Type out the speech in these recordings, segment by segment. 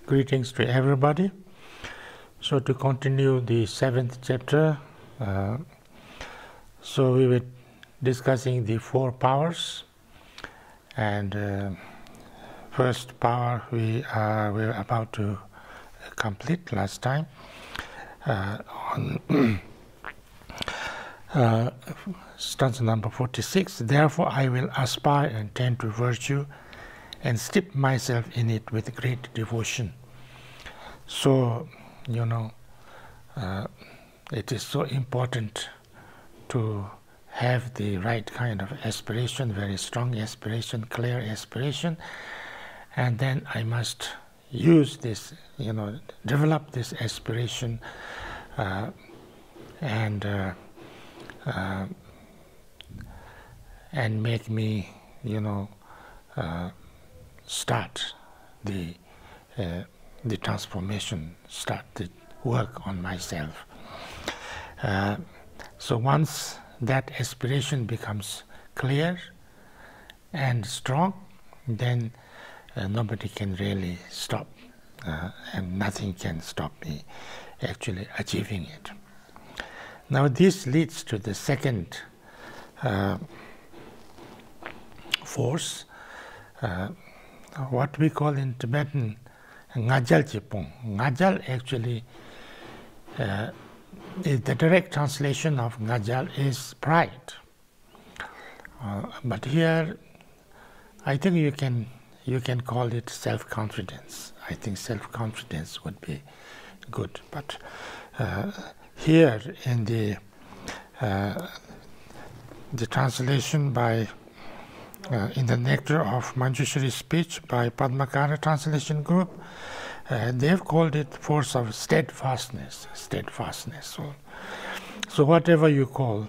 Greetings to everybody. So to continue the 7th chapter, so we were discussing the 4 powers, and first power we were about to complete last time on stanza number 46. Therefore I will aspire and tend to virtue and steep myself in it with great devotion. So, it is so important to have the right kind of aspiration, very strong aspiration, clear aspiration, and then I must use this, develop this aspiration and make me, start the transformation, start the work on myself. So once that aspiration becomes clear and strong, then nobody can really stop, and nothing can stop me actually achieving it. Now this leads to the second force, what we call in Tibetan ngajal chipung. Ngajal actually is the direct translation of ngajal is pride. But here I think you can call it self-confidence. I think self-confidence would be good. But here in the translation by in the Nectar of Manjushri speech by Padmakara Translation Group, they have called it force of steadfastness. Steadfastness. So whatever you call.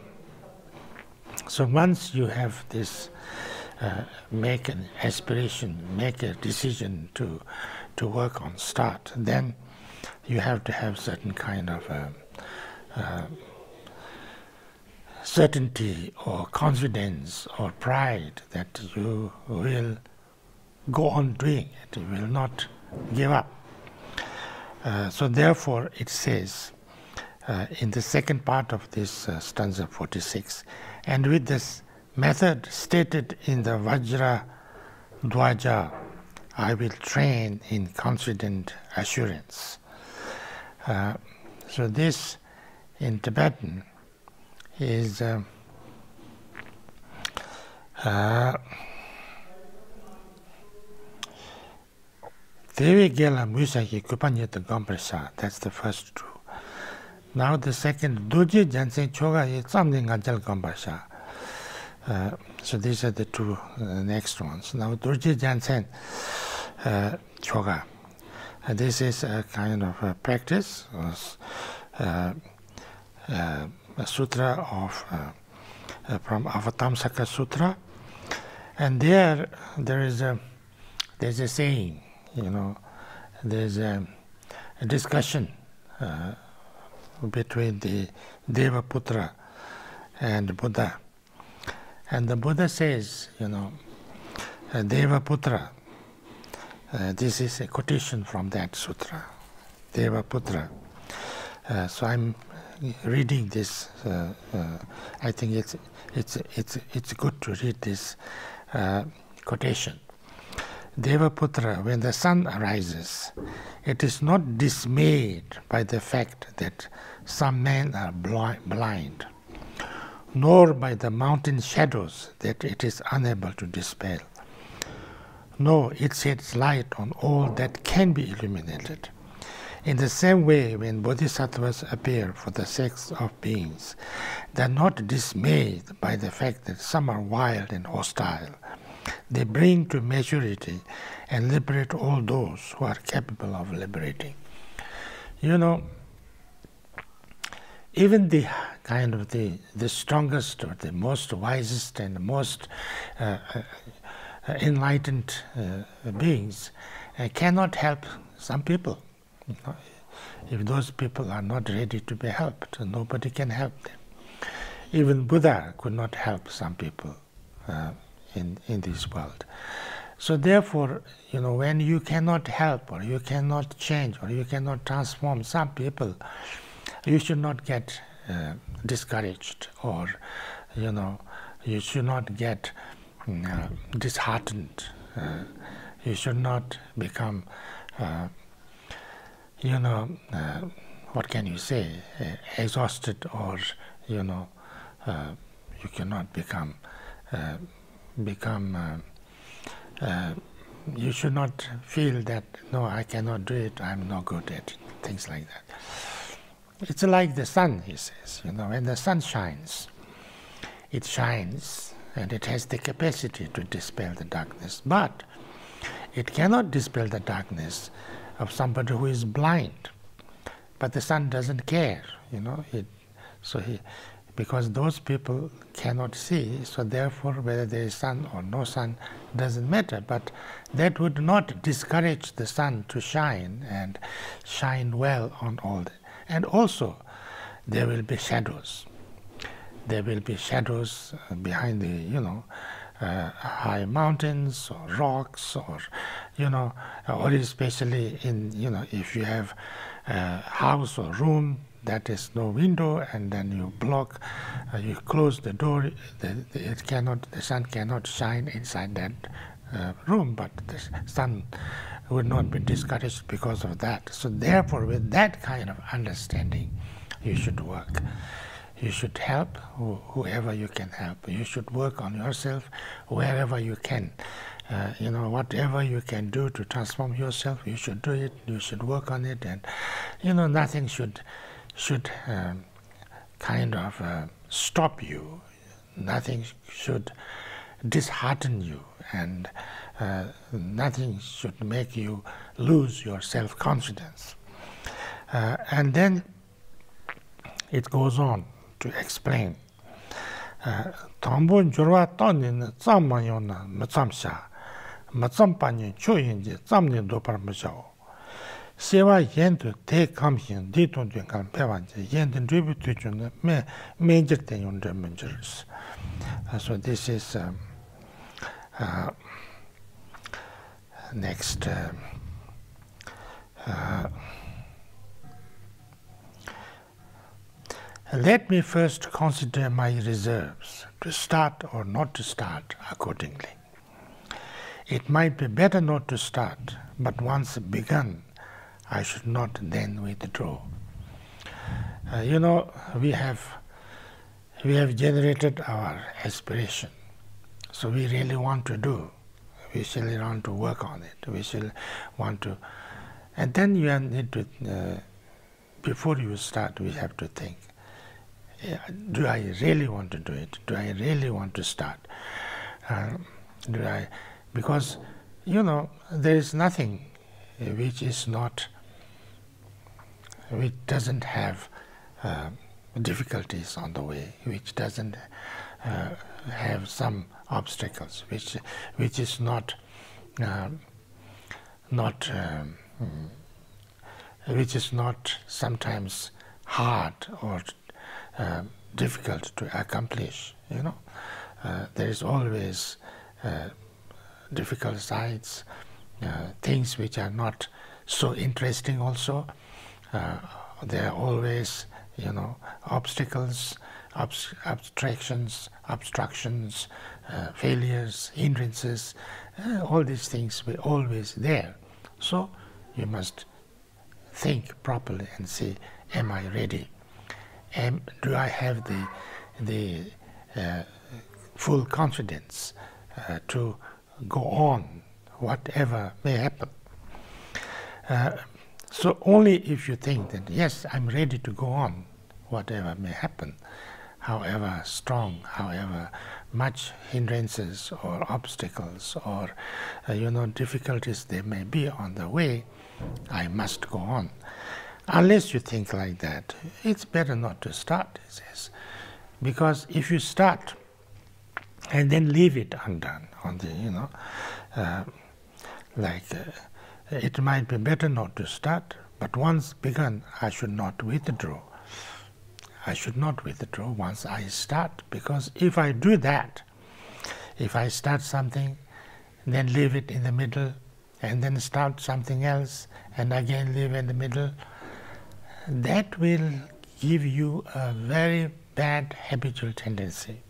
So once you have this, make an aspiration, make a decision to work on, start, then you have to have certain kind of certainty or confidence or pride that you will go on doing it, you will not give up. So therefore it says in the second part of this stanza 46, and with this method stated in the Vajra Dwaja, I will train in confident assurance. So this in Tibetan is Devi Gela Musaki Kupanyeta Gomprasa. That's the first two. Now the second, Doji Jansen Choga is something Ajal Gomprasa. So these are the two next ones. Now Doji Jansen Choga. This is a kind of a practice, a sutra of from Avatamsaka Sutra, and there's a saying, there's a discussion between the Devaputra and Buddha, and the Buddha says, Devaputra. This is a quotation from that sutra, Devaputra. So I'm reading this. I think it's good to read this quotation. Devaputra, when the sun arises, it is not dismayed by the fact that some men are blind, nor by the mountain shadows that it is unable to dispel. No, it sheds light on all that can be illuminated. In the same way, when bodhisattvas appear for the sake of beings, they are not dismayed by the fact that some are wild and hostile. They bring to maturity and liberate all those who are capable of liberating. Even the kind of the strongest or the most wisest and most enlightened beings cannot help some people. If those people are not ready to be helped, nobody can help them. Even Buddha could not help some people in this world. So therefore, when you cannot help or you cannot change or you cannot transform some people, you should not get discouraged, or you should not get disheartened. You should not become what can you say, exhausted, or you cannot become you should not feel that, no, I cannot do it, I'm not good at it, things like that. It's like the sun, he says. When the sun shines, it shines and it has the capacity to dispel the darkness, but it cannot dispel the darkness of somebody who is blind. But the sun doesn't care, because those people cannot see, so therefore whether there is sun or no sun doesn't matter. But that would not discourage the sun to shine and shine well on all. And also there will be shadows. There will be shadows behind the high mountains or rocks, or or especially in if you have a house or room that is no window, and then you block, you close the door, the sun cannot shine inside that room, but the sun would not be discouraged because of that. So therefore, with that kind of understanding, you should work. You should help whoever you can help. You should work on yourself wherever you can. Whatever you can do to transform yourself, you should do it. You should work on it, and nothing should kind of stop you. Nothing should dishearten you, and nothing should make you lose your self-confidence. And then it goes on to explain. Tambun jurwa tanin tsammayona matsamsha, matsampani choyinji tsamni dopar machao. Sewa yendu te kamhin ditun dungal pewanje yendin dribu tuchun me major tenyon remunjers. So this is next. Let me first consider my reserves, to start or not to start accordingly. It might be better not to start, but once begun, I should not then withdraw. We have generated our aspiration, so we really want to do. We shall want to work on it. We shall want to, and then you need to. Before you start, we have to think. Do I really want to do it? Do I really want to start? Because there is nothing which doesn't have difficulties on the way, which doesn't have some obstacles, which is not sometimes hard or difficult to accomplish. There is always difficult sides, things which are not so interesting also. There are always obstacles, obstructions, failures, hindrances. All these things were always there. So you must think properly and say, am I ready? Do I have the full confidence to go on, whatever may happen? So only if you think that, yes, I'm ready to go on, whatever may happen, however strong, however much hindrances or obstacles or difficulties there may be on the way, I must go on. Unless you think like that, it's better not to start, he says. Because if you start and then leave it undone on the, it might be better not to start, but once begun, I should not withdraw. I should not withdraw once I start, because if I do that, if I start something, then leave it in the middle, and then start something else, and again leave in the middle, that will give you a very bad habitual tendency.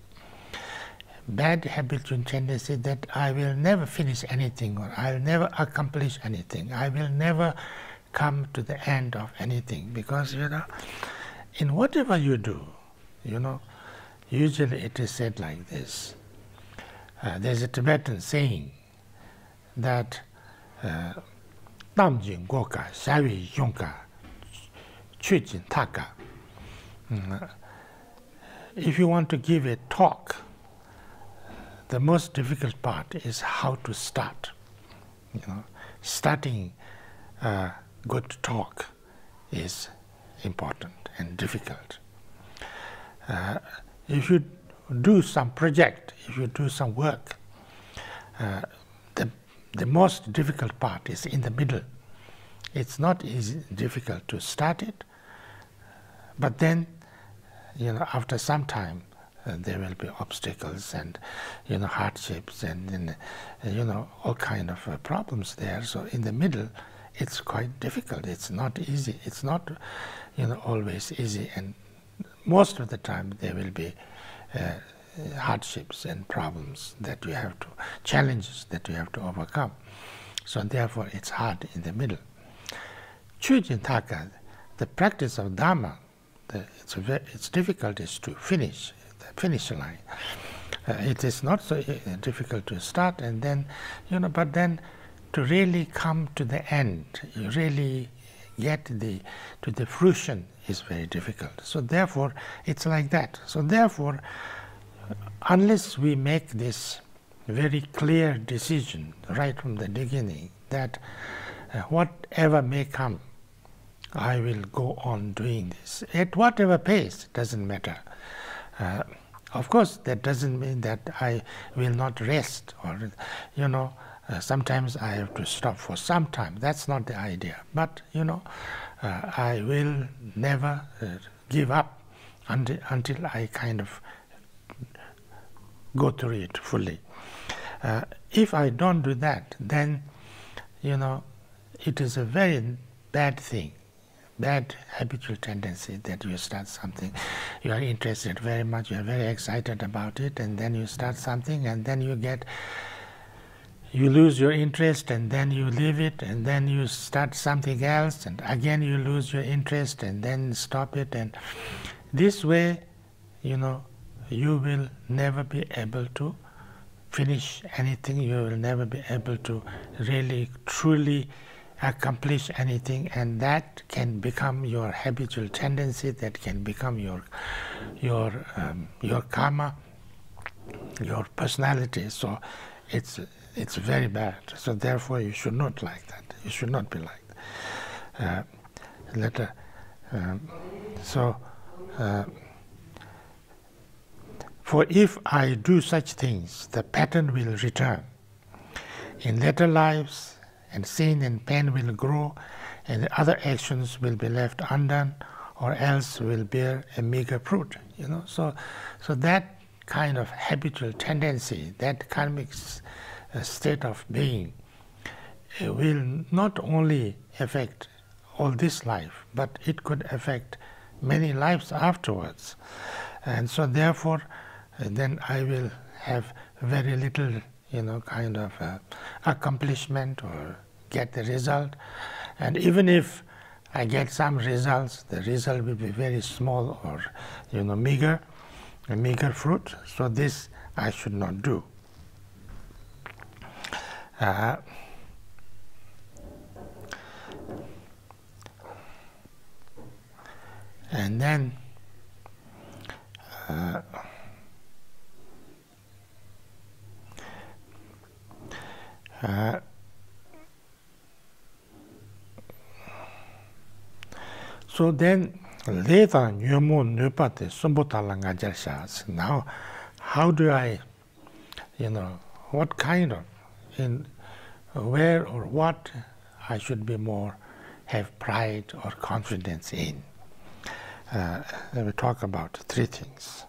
Bad habitual tendency that I will never finish anything, or I'll never accomplish anything. I will never come to the end of anything, because in whatever you do, usually it is said like this. There's a Tibetan saying that Nam Jin Goka, Shawi Yunka, Chujin Taka. If you want to give a talk, the most difficult part is how to start. Starting a good talk is important and difficult. If you do some project, if you do some work, the most difficult part is in the middle. It's not difficult to start it, but then, after some time, there will be obstacles and, hardships and, all kind of problems there. So in the middle, it's quite difficult. It's not easy. It's not, always easy. And most of the time, there will be hardships and problems that you have to, challenges that you have to overcome. So therefore, it's hard in the middle. Chujin Taka, the practice of Dharma, its difficult is to finish, the finish line. It is not so difficult to start, and then, but then to really come to the end, you really get to the fruition is very difficult. So therefore, it's like that. So therefore, unless we make this very clear decision right from the beginning that whatever may come, I will go on doing this at whatever pace, doesn't matter. Of course, that doesn't mean that I will not rest, or sometimes I have to stop for some time. That's not the idea. But I will never give up until I kind of go through it fully. If I don't do that, then it is a very bad thing. Bad habitual tendency that you start something, you are interested very much, you are very excited about it, and then you start something, and then you lose your interest, and then you leave it, and then you start something else, and again you lose your interest, and then stop it, and this way, you will never be able to finish anything, you will never be able to really, truly accomplish anything, and that can become your habitual tendency, that can become your karma, your personality. So it's very bad. So therefore you should not like that. You should not be like that. For if I do such things, the pattern will return. In later lives, and sin and pain will grow, and the other actions will be left undone, or else will bear a meager fruit. So that kind of habitual tendency, that karmic state of being, will not only affect all this life, but it could affect many lives afterwards. And so therefore, then I will have very little kind of accomplishment or get the result. And even if I get some results, the result will be very small or meager, a meager fruit. So this I should not do. And then so then later now how do I what kind of where or what I should be more have pride or confidence in. We talk about three things.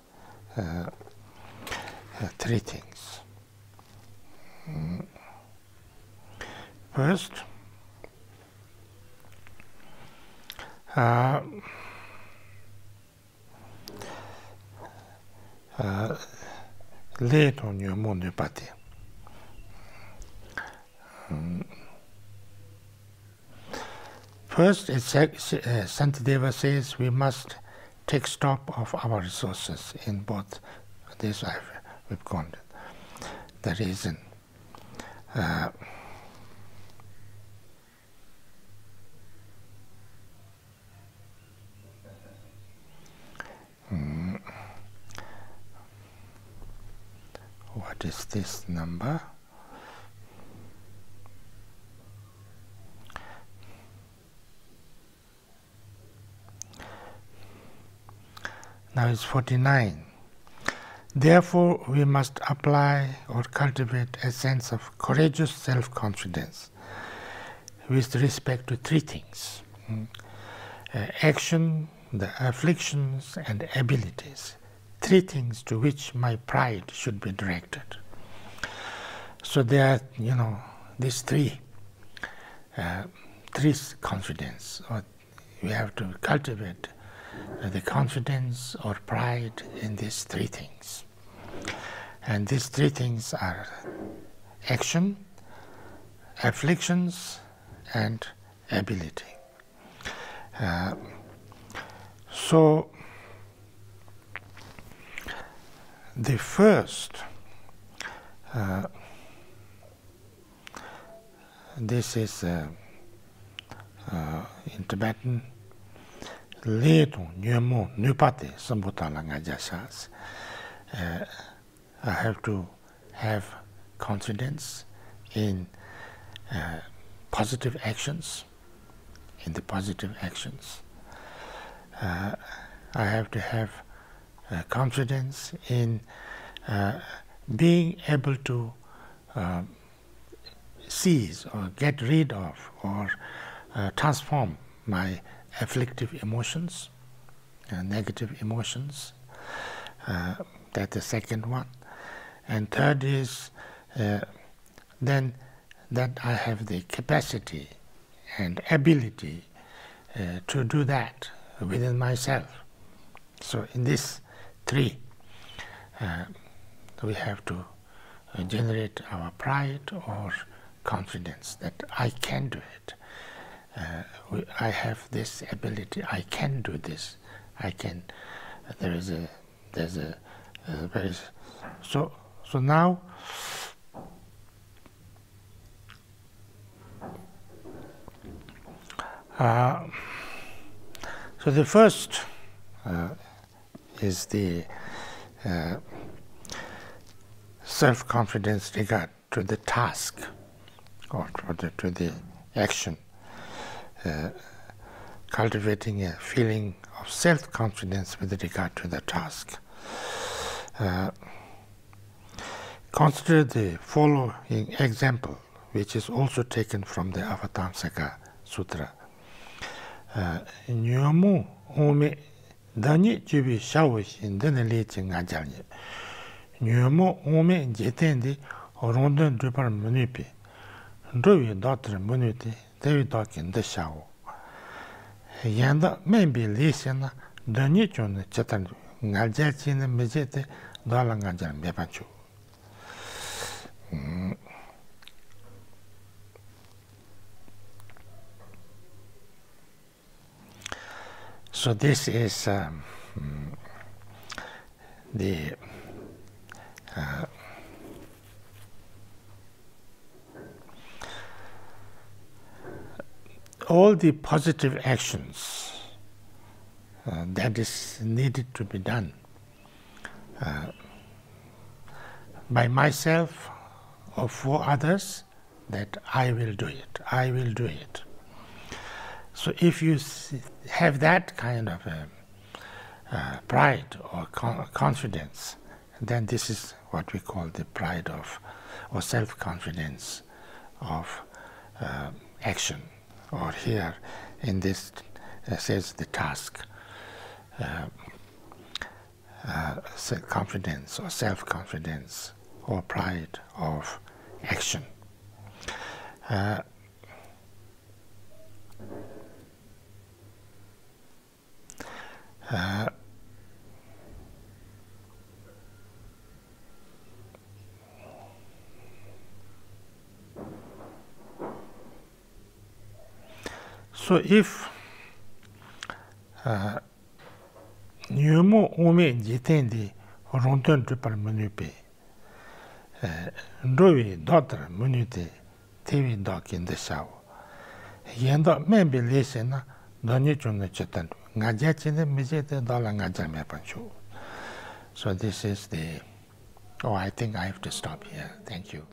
First, le ton yu mo ne pati. First, Santideva says we must take stock of our resources in both. This we've gone. The reason. What is this number? Now it's 49. Therefore, we must apply or cultivate a sense of courageous self-confidence with respect to three things: action, the afflictions, and abilities. Three things to which my pride should be directed. So there are, these three confidence. Or we have to cultivate the confidence or pride in these three things. And these three things are action, afflictions, and ability. So the first, this is in Tibetan, le tong nyemo nupate sambutala ngajashas. I have to have confidence in positive actions, in the positive actions. I have to have confidence in being able to seize or get rid of or transform my afflictive emotions, negative emotions. That's the second one. And third is then that I have the capacity and ability to do that within myself. So in these three, we have to generate our pride or confidence that I can do it. I have this ability. I can do this. I can. There's a very. So now. So the first is the self-confidence regard to the task or to the action, cultivating a feeling of self-confidence with regard to the task. Consider the following example, which is also taken from the Avatamsaka Sutra. Nyomu ome dani jubi shawushin dana lechi ngajalni. Nyomu ome jetendi rondon drupar munupi. Ndrovi dotra munuti devi dokin de shawu. Yanda membi leshina dani chun chatan ngajal china mejete dala ngajal mepanchu. So this is the all the positive actions that is needed to be done by myself or for others, that I will do it. I will do it. So if you have that kind of pride or confidence, then this is what we call the pride of or self-confidence of action. Or here in this says the task, confidence or self-confidence or pride of action. So if Nyumo Ume Jitendi Ronton Tripper Munupe Ndovi daughter Munute Tevi Dog in the shower. Yendo maybe listen, Donichun Chetan, Najachin, Mijete Dollar Najame Pancho. So this is the. Oh, I think I have to stop here. Thank you.